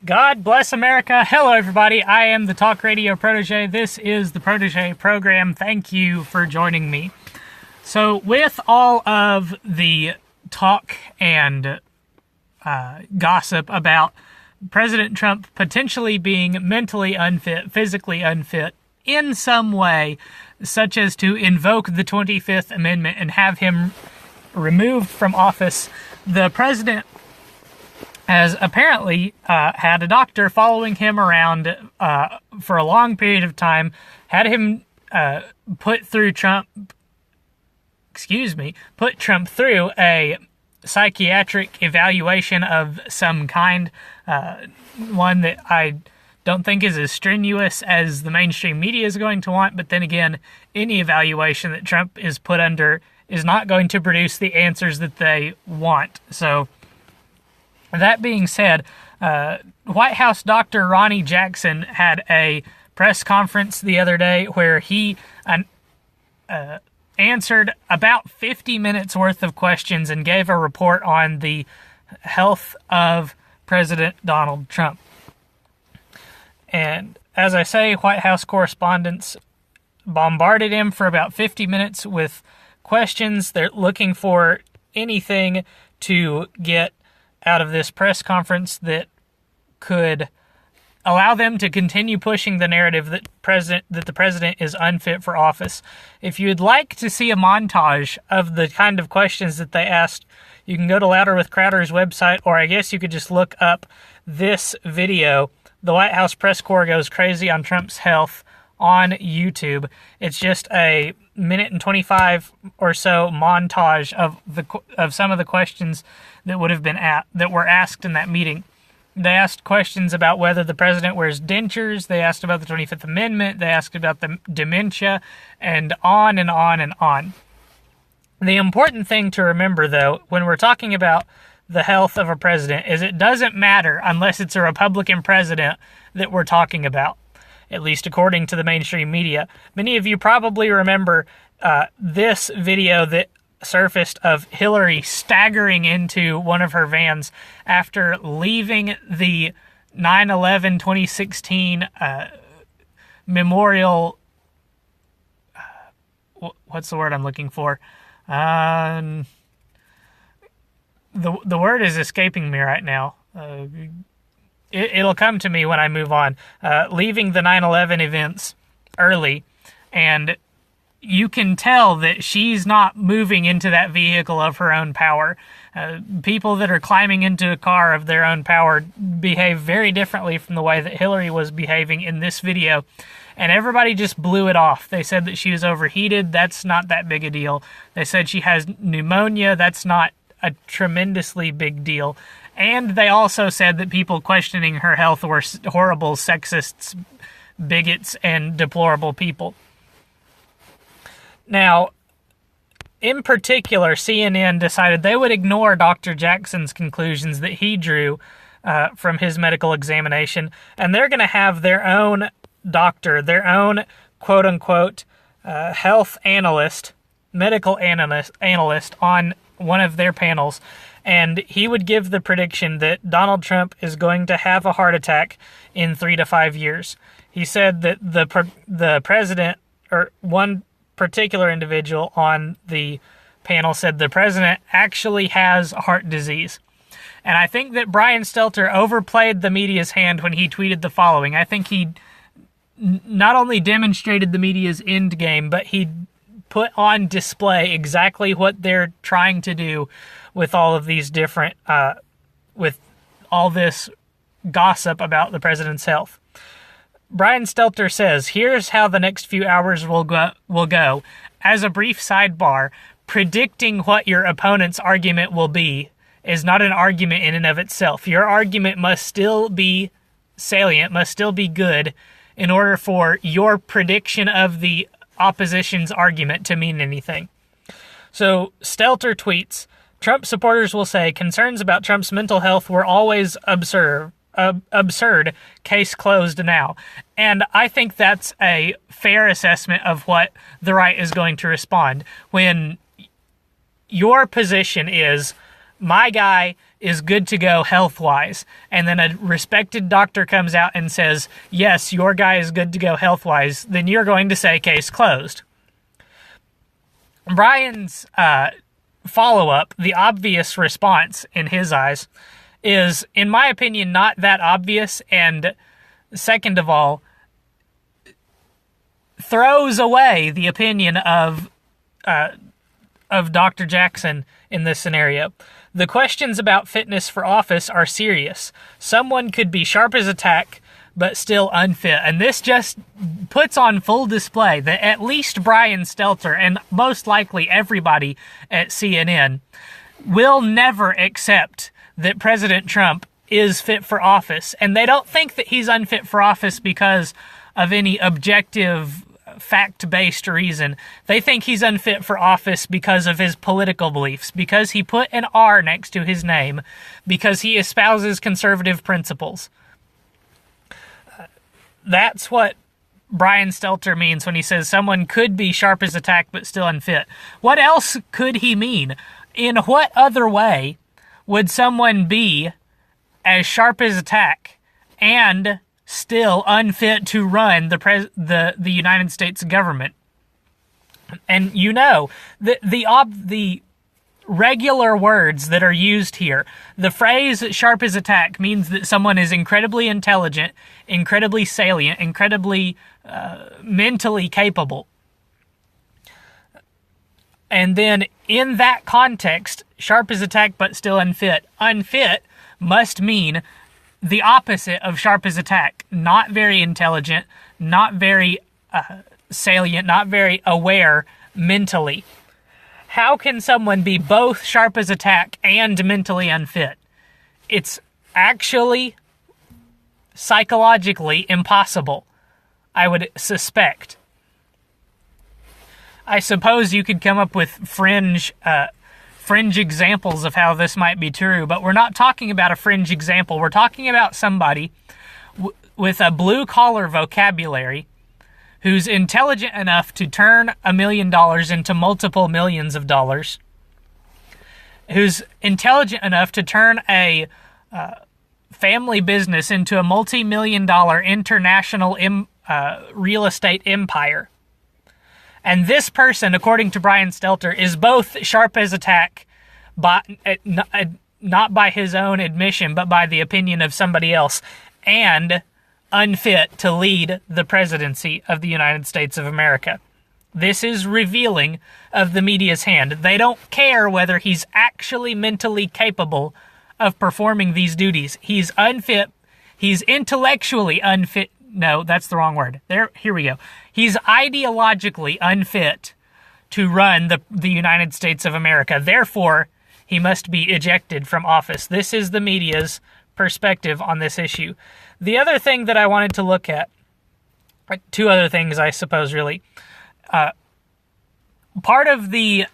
God bless America. Hello, everybody. I am the Talk Radio Protege. This is the Protege program. Thank you for joining me. So, with all of the talk and gossip about President Trump potentially being mentally unfit, physically unfit in some way, such as to invoke the 25th Amendment and have him removed from office, the president has apparently had a doctor following him around for a long period of time, had him put Trump through a psychiatric evaluation of some kind, one that I don't think is as strenuous as the mainstream media is going to want, but then again, any evaluation that Trump is put under is not going to produce the answers that they want. So, that being said, White House Dr. Ronnie Jackson had a press conference the other day where he answered about 50 minutes worth of questions and gave a report on the health of President Donald Trump. And as I say, White House correspondents bombarded him for about 50 minutes with questions. They're looking for anything to get out of this press conference that could allow them to continue pushing the narrative that the president is unfit for office. If you'd like to see a montage of the kind of questions that they asked, you can go to Louder with Crowder's website, or I guess you could just look up this video, The White House Press Corps Goes Crazy on Trump's Health, on YouTube. It's just a minute and 25 or so montage of some of the questions that would have been that were asked in that meeting. They asked questions about whether the president wears dentures. They asked about the 25th Amendment. They asked about the dementia, and on and on and on. The important thing to remember, though, when we're talking about the health of a president, is it doesn't matter unless it's a Republican president that we're talking about, at least according to the mainstream media. Many of you probably remember this video that surfaced of Hillary staggering into one of her vans after leaving the 9/11 2016 memorial. What's the word I'm looking for? The word is escaping me right now. It'll come to me when I move on. Leaving the 9/11 events early, and you can tell that she's not moving into that vehicle of her own power. People that are climbing into a car of their own power behave very differently from the way that Hillary was behaving in this video. And everybody just blew it off. They said that she was overheated. That's not that big a deal. They said she has pneumonia. That's not a tremendously big deal. And they also said that people questioning her health were horrible sexists, bigots, and deplorable people. Now, in particular, CNN decided they would ignore Dr. Jackson's conclusions that he drew from his medical examination, and they're going to have their own doctor, their own quote-unquote health analyst, medical analyst on one of their panels, and he would give the prediction that Donald Trump is going to have a heart attack in 3 to 5 years. He said that the president, or one particular individual on the panel, said the president actually has heart disease. And I think that Brian Stelter overplayed the media's hand when he tweeted the following. I think he not only demonstrated the media's end game, but he put on display exactly what they're trying to do with all of these different, with all this gossip about the president's health. Brian Stelter says, here's how the next few hours will go. As a brief sidebar, predicting what your opponent's argument will be is not an argument in and of itself. Your argument must still be salient, must still be good, in order for your prediction of the opposition's argument to mean anything. So Stelter tweets, Trump supporters will say concerns about Trump's mental health were always absurd, case closed now. And I think that's a fair assessment of what the right is going to respond. When your position is, my guy is good to go health-wise, and then a respected doctor comes out and says, yes, your guy is good to go health-wise, then you're going to say case closed. Brian's follow-up, the obvious response in his eyes, is, in my opinion, not that obvious, and second of all, throws away the opinion of Dr. Jackson in this scenario. The questions about fitness for office are serious. Someone could be sharp as a tack, but still unfit. And this just puts on full display that at least Brian Stelter, and most likely everybody at CNN, will never accept that President Trump is fit for office. And they don't think that he's unfit for office because of any objective, fact-based reason. They think he's unfit for office because of his political beliefs, because he put an R next to his name, because he espouses conservative principles. That's what Brian Stelter means when he says someone could be sharp as a tack but still unfit. What else could he mean? In what other way would someone be as sharp as a tack and still unfit to run the United States government? And you know, the regular words that are used here, the phrase sharp as a tack means that someone is incredibly intelligent, incredibly salient, incredibly mentally capable. And then in that context, sharp as a tack but still unfit. Unfit must mean the opposite of sharp as a tack. Not very intelligent, not very salient, not very aware mentally. How can someone be both sharp as a tack and mentally unfit? It's actually psychologically impossible, I would suspect. I suppose you could come up with fringe examples of how this might be true, but we're not talking about a fringe example. We're talking about somebody with a blue-collar vocabulary who's intelligent enough to turn $1 million into multiple millions of dollars, who's intelligent enough to turn a family business into a multi-million-dollar international real estate empire. And this person, according to Brian Stelter, is both sharp as a tack, not by his own admission, but by the opinion of somebody else, and unfit to lead the presidency of the United States of America. This is revealing of the media's hand. They don't care whether he's actually mentally capable of performing these duties. He's unfit. He's intellectually unfit. No, that's the wrong word. Here we go. He's ideologically unfit to run the United States of America. Therefore, he must be ejected from office. This is the media's perspective on this issue. The other thing that I wanted to look at, two other things, I suppose, really. Part of the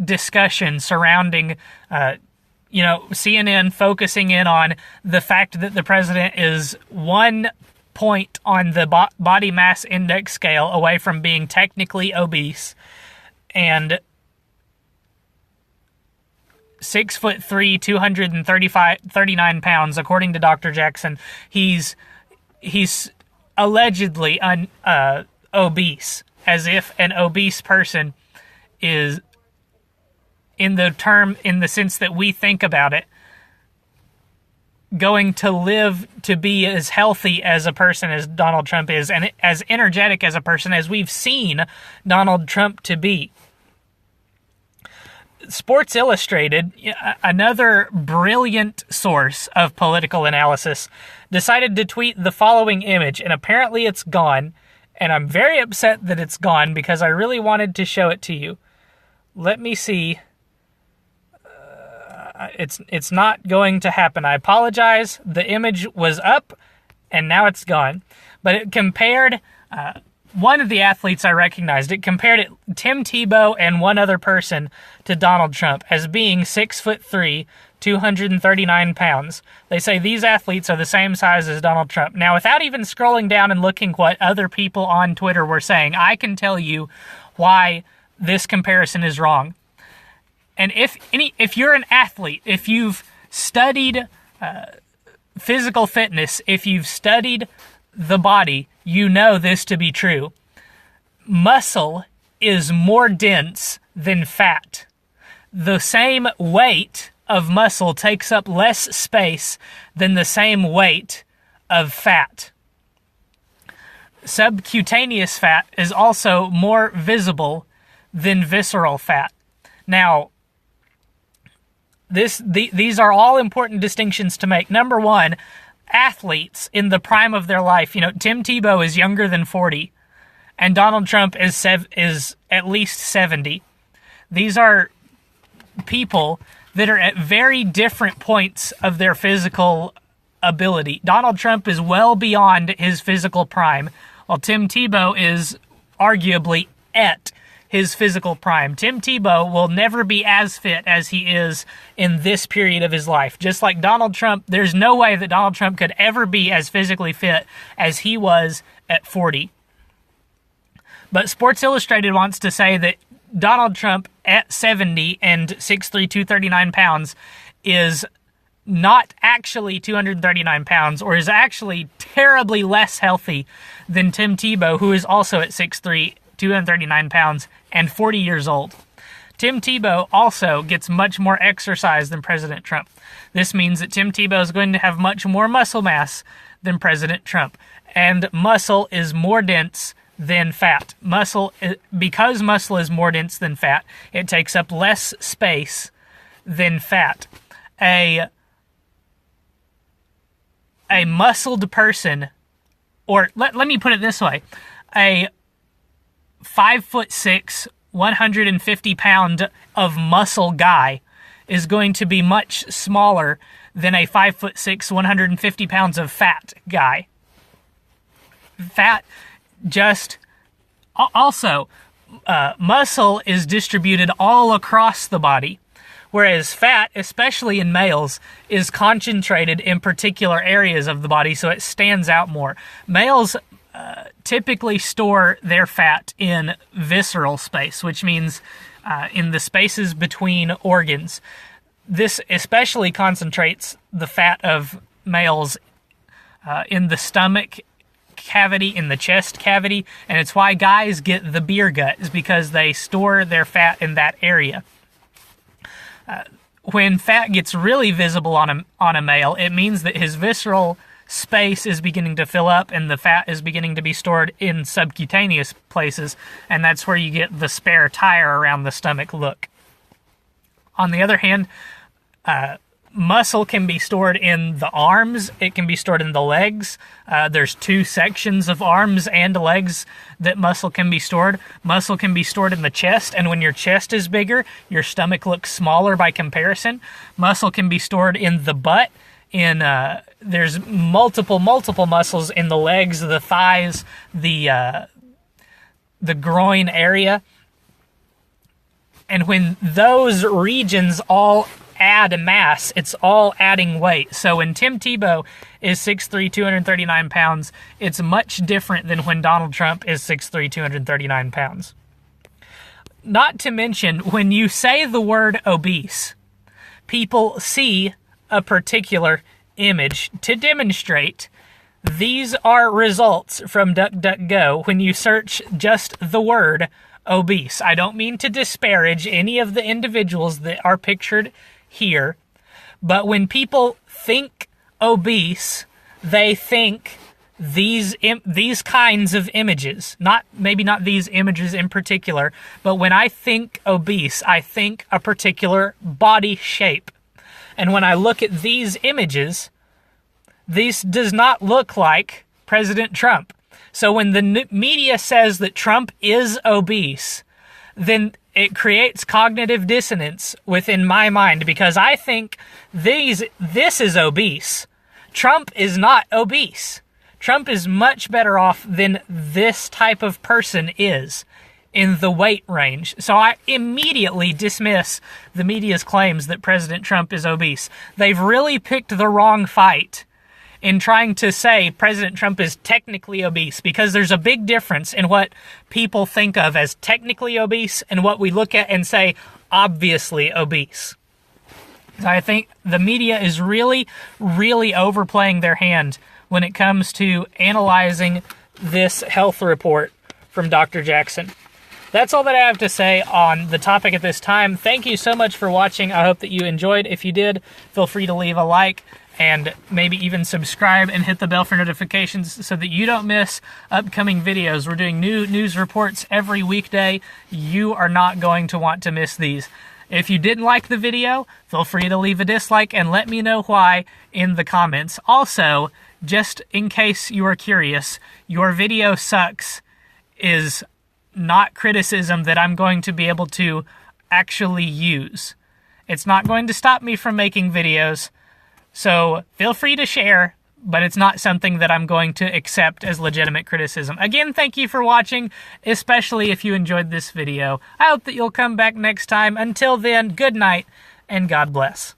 discussion surrounding, CNN focusing in on the fact that the president is 1 point on the body mass index scale away from being technically obese, and 6'3", 239 pounds, according to Dr. Jackson. He's allegedly obese, as if an obese person is, in the sense that we think about it, going to live to be as healthy as a person as Donald Trump is, and as energetic as a person as we've seen Donald Trump to be. Sports Illustrated, another brilliant source of political analysis, decided to tweet the following image, and apparently it's gone, and I'm very upset that it's gone because I really wanted to show it to you. Let me see. It's not going to happen. I apologize. The image was up, and now it's gone. But it compared one of the athletes I recognized. It compared Tim Tebow and one other person to Donald Trump as being 6'3", 239 pounds. They say these athletes are the same size as Donald Trump. Now, without even scrolling down and looking what other people on Twitter were saying, I can tell you why this comparison is wrong. And if you're an athlete, if you've studied physical fitness, if you've studied the body, you know this to be true. Muscle is more dense than fat. The same weight of muscle takes up less space than the same weight of fat. Subcutaneous fat is also more visible than visceral fat. Now, these are all important distinctions to make. Number one, athletes in the prime of their life. Tim Tebow is younger than 40, and Donald Trump is at least 70. These are people that are at very different points of their physical ability. Donald Trump is well beyond his physical prime, while Tim Tebow is arguably at his physical prime. Tim Tebow will never be as fit as he is in this period of his life. Just like Donald Trump, there's no way that Donald Trump could ever be as physically fit as he was at 40. But Sports Illustrated wants to say that Donald Trump at 70 and 6'3", 239 pounds is not actually 239 pounds, or is actually terribly less healthy than Tim Tebow, who is also at 6'3", 239 pounds and 40 years old. Tim Tebow also gets much more exercise than President Trump. This means that Tim Tebow is going to have much more muscle mass than President Trump. And muscle is more dense than fat. Because muscle is more dense than fat, it takes up less space than fat. A muscled person, or let me put it this way, a 5'6", 150 pound of muscle guy is going to be much smaller than a 5'6", 150 pounds of fat guy. Muscle is distributed all across the body, whereas fat, especially in males, is concentrated in particular areas of the body, so it stands out more. Males typically store their fat in visceral space, which means in the spaces between organs. This especially concentrates the fat of males in the stomach cavity, in the chest cavity, and it's why guys get the beer gut, is because they store their fat in that area. When fat gets really visible on a male, it means that his visceral space is beginning to fill up and the fat is beginning to be stored in subcutaneous places, and that's where you get the spare tire around the stomach look. On the other hand, muscle can be stored in the arms, it can be stored in the legs. There's two sections of arms and legs that muscle can be stored. Muscle can be stored in the chest, and when your chest is bigger, your stomach looks smaller by comparison. Muscle can be stored in the butt. There's multiple muscles in the legs, the thighs, the groin area. And when those regions all add mass, it's all adding weight. So when Tim Tebow is 6'3", 239 pounds, it's much different than when Donald Trump is 6'3", 239 pounds. Not to mention, when you say the word obese, people see a particular image to demonstrate. These are results from DuckDuckGo when you search just the word obese. I don't mean to disparage any of the individuals that are pictured here, but when people think obese, they think these kinds of images. Maybe not these images in particular, but when I think obese, I think a particular body shape. And when I look at these images, this does not look like President Trump. So when the media says that Trump is obese, then it creates cognitive dissonance within my mind, because I think this is obese. Trump is not obese. Trump is much better off than this type of person is in the weight range. So I immediately dismiss the media's claims that President Trump is obese. They've really picked the wrong fight in trying to say President Trump is technically obese, because there's a big difference in what people think of as technically obese and what we look at and say obviously obese. I think the media is really, really overplaying their hand when it comes to analyzing this health report from Dr. Jackson. That's all that I have to say on the topic at this time. Thank you so much for watching. I hope that you enjoyed. If you did, feel free to leave a like and maybe even subscribe and hit the bell for notifications so that you don't miss upcoming videos. We're doing new news reports every weekday. You are not going to want to miss these. If you didn't like the video, feel free to leave a dislike and let me know why in the comments. Also, just in case you are curious, your video sucks is not criticism that I'm going to be able to actually use. It's not going to stop me from making videos, so feel free to share, but it's not something that I'm going to accept as legitimate criticism. Again, thank you for watching, especially if you enjoyed this video. I hope that you'll come back next time. Until then, good night, and God bless.